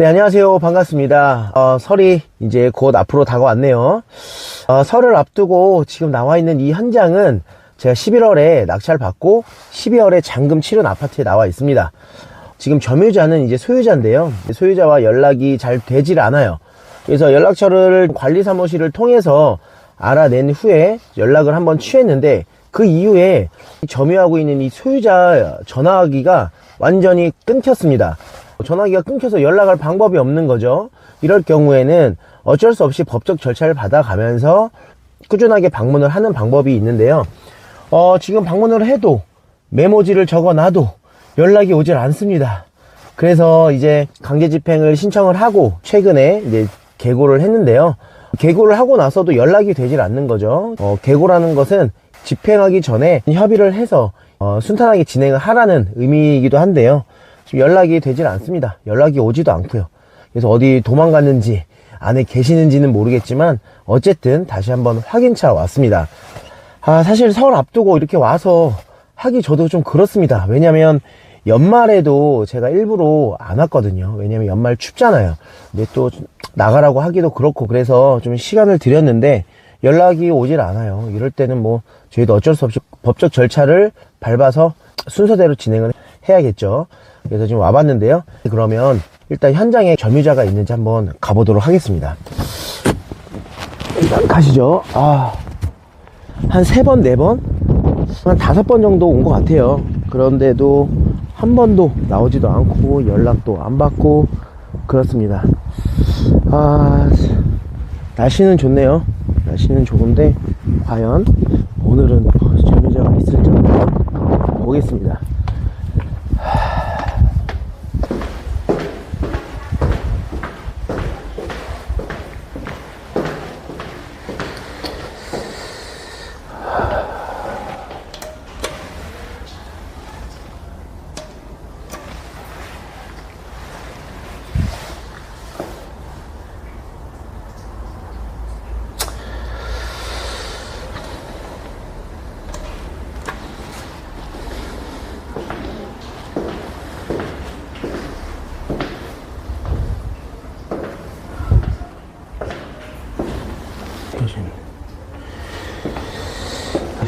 네, 안녕하세요. 반갑습니다. 설이 이제 곧 앞으로 다가왔네요. 설을 앞두고 지금 나와 있는 이 현장은 제가 11월에 낙찰 받고 12월에 잔금 치른 아파트에 나와 있습니다. 지금 점유자는 이제 소유자인데요. 소유자와 연락이 잘 되질 않아요. 그래서 연락처를 관리사무실을 통해서 알아낸 후에 연락을 한번 취했는데, 그 이후에 점유하고 있는 이 소유자 전화기가 완전히 끊겼습니다. 전화기가 끊겨서 연락할 방법이 없는 거죠. 이럴 경우에는 어쩔 수 없이 법적 절차를 받아가면서 꾸준하게 방문을 하는 방법이 있는데요. 지금 방문을 해도 메모지를 적어놔도 연락이 오질 않습니다. 그래서 이제 강제집행을 신청을 하고 최근에 이제 개고를 했는데요. 개고를 하고 나서도 연락이 되질 않는 거죠. 개고라는 것은 집행하기 전에 협의를 해서 순탄하게 진행을 하라는 의미이기도 한데요. 지금 연락이 되질 않습니다. 연락이 오지도 않고요. 그래서 어디 도망갔는지 안에 계시는지는 모르겠지만 어쨌든 다시 한번 확인차 왔습니다. 사실 설 앞두고 이렇게 와서 하기 저도 좀 그렇습니다. 왜냐면 연말에도 제가 일부러 안 왔거든요. 왜냐면 연말 춥잖아요. 근데 또 나가라고 하기도 그렇고 그래서 좀 시간을 들였는데 연락이 오질 않아요. 이럴 때는 뭐 저희도 어쩔 수 없이 법적 절차를 밟아서 순서대로 진행을 해야겠죠. 그래서 지금 와봤는데요. 그러면 일단 현장에 점유자가 있는지 한번 가보도록 하겠습니다. 일단 가시죠. 한 3번, 4번? 한 5번 정도 온 것 같아요. 그런데도 한 번도 나오지도 않고 연락도 안 받고 그렇습니다. 날씨는 좋네요. 날씨는 좋은데 과연 오늘은 점유자가 있을지 한번 보겠습니다.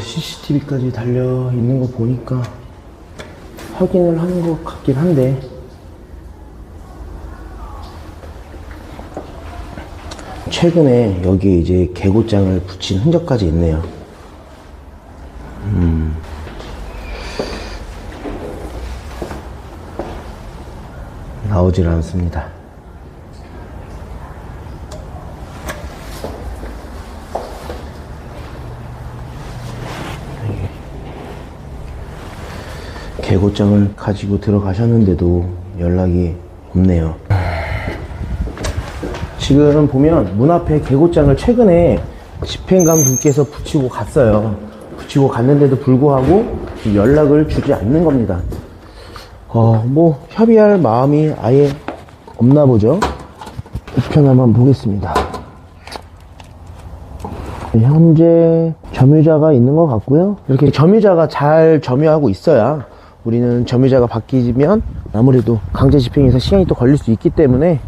CCTV까지 달려 있는 거 보니까 확인을 하는 것 같긴 한데, 최근에 여기 이제 개고장을 붙인 흔적까지 있네요. 나오질 않습니다. 개고장을 가지고 들어가셨는데도 연락이 없네요. 지금 보면 문 앞에 개고장을 최근에 집행관 분께서 붙이고 갔어요. 붙이고 갔는데도 불구하고 연락을 주지 않는 겁니다. 뭐 협의할 마음이 아예 없나 보죠. 우편 한번 보겠습니다. 현재 점유자가 있는 것 같고요. 이렇게 점유자가 잘 점유하고 있어야 우리는 점유자가 바뀌면 아무래도 강제 집행에서 시간이 또 걸릴 수 있기 때문에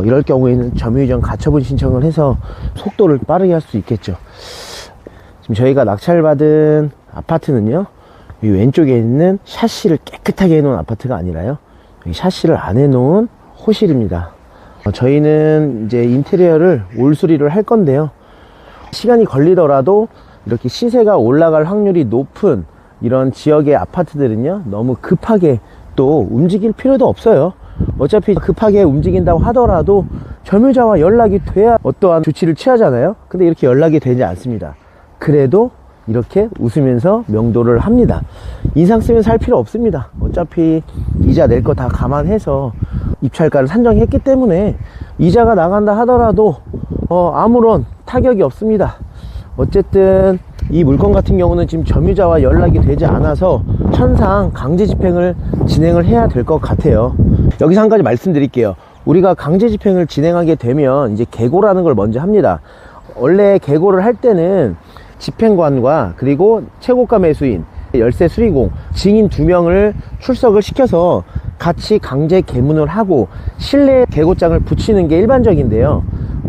이럴 경우에는 점유이전 가처분 신청을 해서 속도를 빠르게 할 수 있겠죠. 지금 저희가 낙찰받은 아파트는요, 이 왼쪽에 있는 샤시를 깨끗하게 해놓은 아파트가 아니라요, 여기 샤시를 안 해놓은 호실입니다. 저희는 이제 인테리어를 올수리를 할 건데요, 시간이 걸리더라도 이렇게 시세가 올라갈 확률이 높은 이런 지역의 아파트들은요, 너무 급하게 또 움직일 필요도 없어요. 어차피 급하게 움직인다고 하더라도 점유자와 연락이 돼야 어떠한 조치를 취하잖아요. 근데 이렇게 연락이 되지 않습니다. 그래도 이렇게 웃으면서 명도를 합니다. 인상 쓰면서 할 필요 없습니다. 어차피 이자 낼 거 다 감안해서 입찰가를 산정했기 때문에 이자가 나간다 하더라도 아무런 타격이 없습니다. 어쨌든 이 물건 같은 경우는 지금 점유자와 연락이 되지 않아서 천상 강제 집행을 진행을 해야 될 것 같아요. 여기서 한 가지 말씀드릴게요. 우리가 강제 집행을 진행하게 되면 이제 개고라는 걸 먼저 합니다. 원래 개고를 할 때는 집행관과 그리고 최고가 매수인, 열세 수리공, 증인 2명을 출석을 시켜서 같이 강제 개문을 하고 실내 개고장을 붙이는 게 일반적인데요.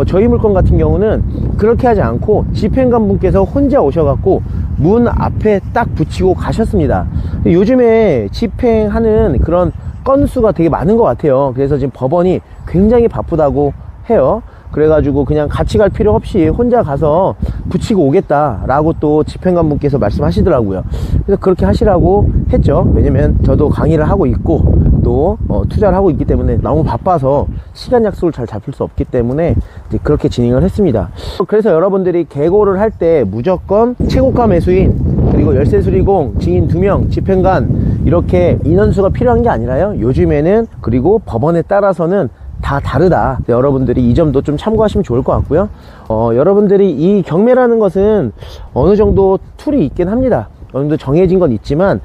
저희 물건 같은 경우는 그렇게 하지 않고 집행관분께서 혼자 오셔갖고 문 앞에 딱 붙이고 가셨습니다. 요즘에 집행하는 그런 건수가 되게 많은 것 같아요. 그래서 지금 법원이 굉장히 바쁘다고 해요. 그래가지고 그냥 같이 갈 필요 없이 혼자 가서 붙이고 오겠다라고 또 집행관분께서 말씀하시더라고요. 그래서 그렇게 하시라고 했죠. 왜냐면 저도 강의를 하고 있고 또 투자를 하고 있기 때문에 너무 바빠서 시간 약속을 잘 잡을 수 없기 때문에 이제 그렇게 진행을 했습니다. 그래서 여러분들이 개고를 할 때 무조건 최고가 매수인 그리고 열쇠 수리공, 증인 2명, 집행관 이렇게 인원수가 필요한 게 아니라요. 요즘에는 그리고 법원에 따라서는 다 다르다. 여러분들이 이 점도 좀 참고하시면 좋을 것 같고요. 여러분들이 이 경매라는 것은 어느 정도 툴이 있긴 합니다. 어느 정도 정해진 건 있지만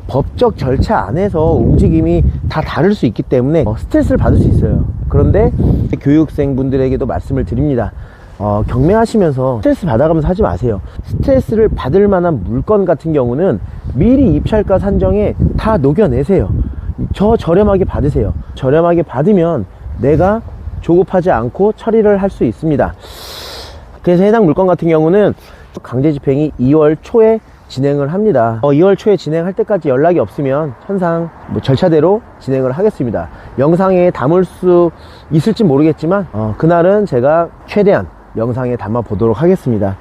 법적 절차 안에서 움직임이 다 다를 수 있기 때문에 스트레스를 받을 수 있어요. 그런데 교육생분들에게도 말씀을 드립니다. 경매하시면서 스트레스 받아가면서 하지 마세요. 스트레스를 받을 만한 물건 같은 경우는 미리 입찰가 산정에 다 녹여내세요. 저렴하게 받으세요. 저렴하게 받으면 내가 조급하지 않고 처리를 할 수 있습니다. 그래서 해당 물건 같은 경우는 강제 집행이 2월 초에 진행을 합니다. 2월 초에 진행할 때까지 연락이 없으면 현상 절차대로 진행을 하겠습니다. 영상에 담을 수 있을지 모르겠지만 그날은 제가 최대한 영상에 담아 보도록 하겠습니다.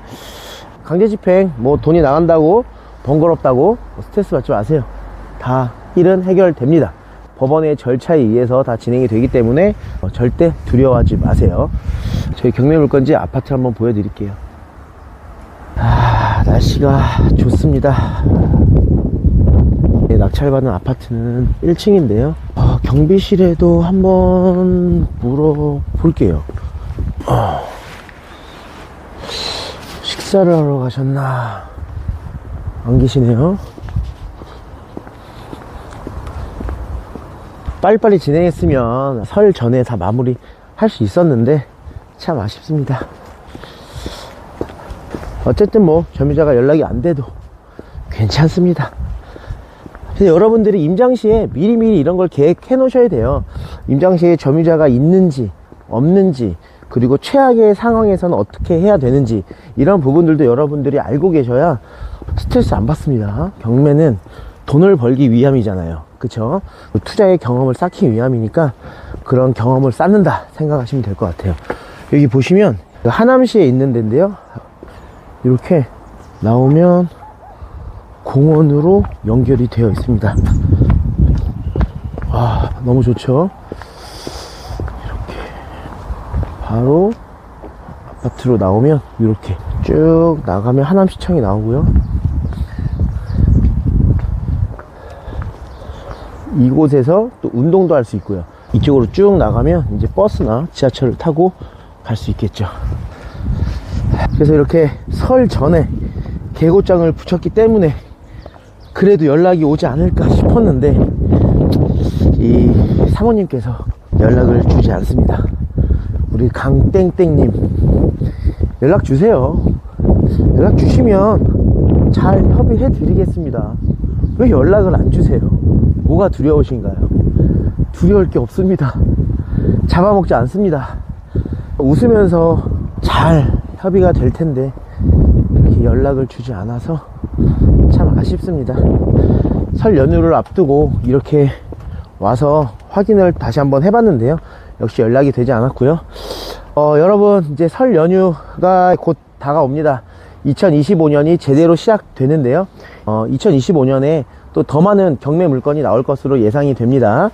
강제 집행 돈이 나간다고 번거롭다고 스트레스 받지 마세요. 다 일은 해결됩니다. 법원의 절차에 의해서 다 진행이 되기 때문에 절대 두려워하지 마세요. 저희 경매 물건지 아파트 한번 보여드릴게요. 날씨가 좋습니다. 낙찰받은 아파트는 1층인데요. 경비실에도 한번 물어볼게요. 식사를 하러 가셨나? 안 계시네요. 빨리빨리 진행했으면 설 전에 다 마무리 할 수 있었는데 참 아쉽습니다. 어쨌든 점유자가 연락이 안 돼도 괜찮습니다. 그래서 여러분들이 임장시에 미리미리 이런 걸 계획해 놓으셔야 돼요. 임장시에 점유자가 있는지 없는지 그리고 최악의 상황에서는 어떻게 해야 되는지 이런 부분들도 여러분들이 알고 계셔야 스트레스 안 받습니다. 경매는 돈을 벌기 위함이잖아요. 그쵸? 투자의 경험을 쌓기 위함이니까 그런 경험을 쌓는다 생각하시면 될 것 같아요. 여기 보시면 하남시에 있는 데인데요. 이렇게 나오면 공원으로 연결이 되어 있습니다. 와, 너무 좋죠? 이렇게 바로 아파트로 나오면 이렇게 쭉 나가면 하남시청이 나오고요. 이곳에서 또 운동도 할 수 있고요. 이쪽으로 쭉 나가면 이제 버스나 지하철을 타고 갈 수 있겠죠. 그래서 이렇게 설 전에 개고장을 붙였기 때문에 그래도 연락이 오지 않을까 싶었는데 이 사모님께서 연락을 주지 않습니다. 우리 강땡땡님 연락 주세요. 연락 주시면 잘 협의해 드리겠습니다. 왜 연락을 안 주세요? 뭐가 두려우신가요? 두려울 게 없습니다. 잡아먹지 않습니다. 웃으면서 잘 협의가 될 텐데 이렇게 연락을 주지 않아서 참 아쉽습니다. 설 연휴를 앞두고 이렇게 와서 확인을 다시 한번 해봤는데요. 역시 연락이 되지 않았고요. 여러분 이제 설 연휴가 곧 다가옵니다. 2025년이 제대로 시작되는데요. 2025년에 또 더 많은 경매 물건이 나올 것으로 예상이 됩니다.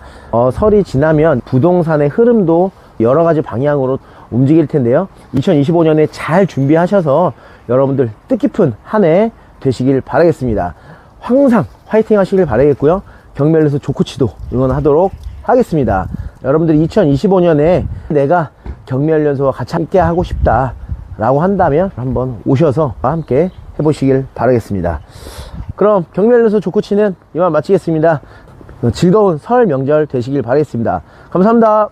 설이 지나면 부동산의 흐름도 여러 가지 방향으로 움직일 텐데요. 2025년에 잘 준비하셔서 여러분들 뜻깊은 한 해 되시길 바라겠습니다. 항상 화이팅 하시길 바라겠고요. 경매련소 조코치도 응원하도록 하겠습니다. 여러분들이 2025년에 내가 경매련소와 같이 함께 하고 싶다 라고 한다면 한번 오셔서 함께 해보시길 바라겠습니다. 그럼 경매련소 조코치는 이만 마치겠습니다. 즐거운 설 명절 되시길 바라겠습니다. 감사합니다.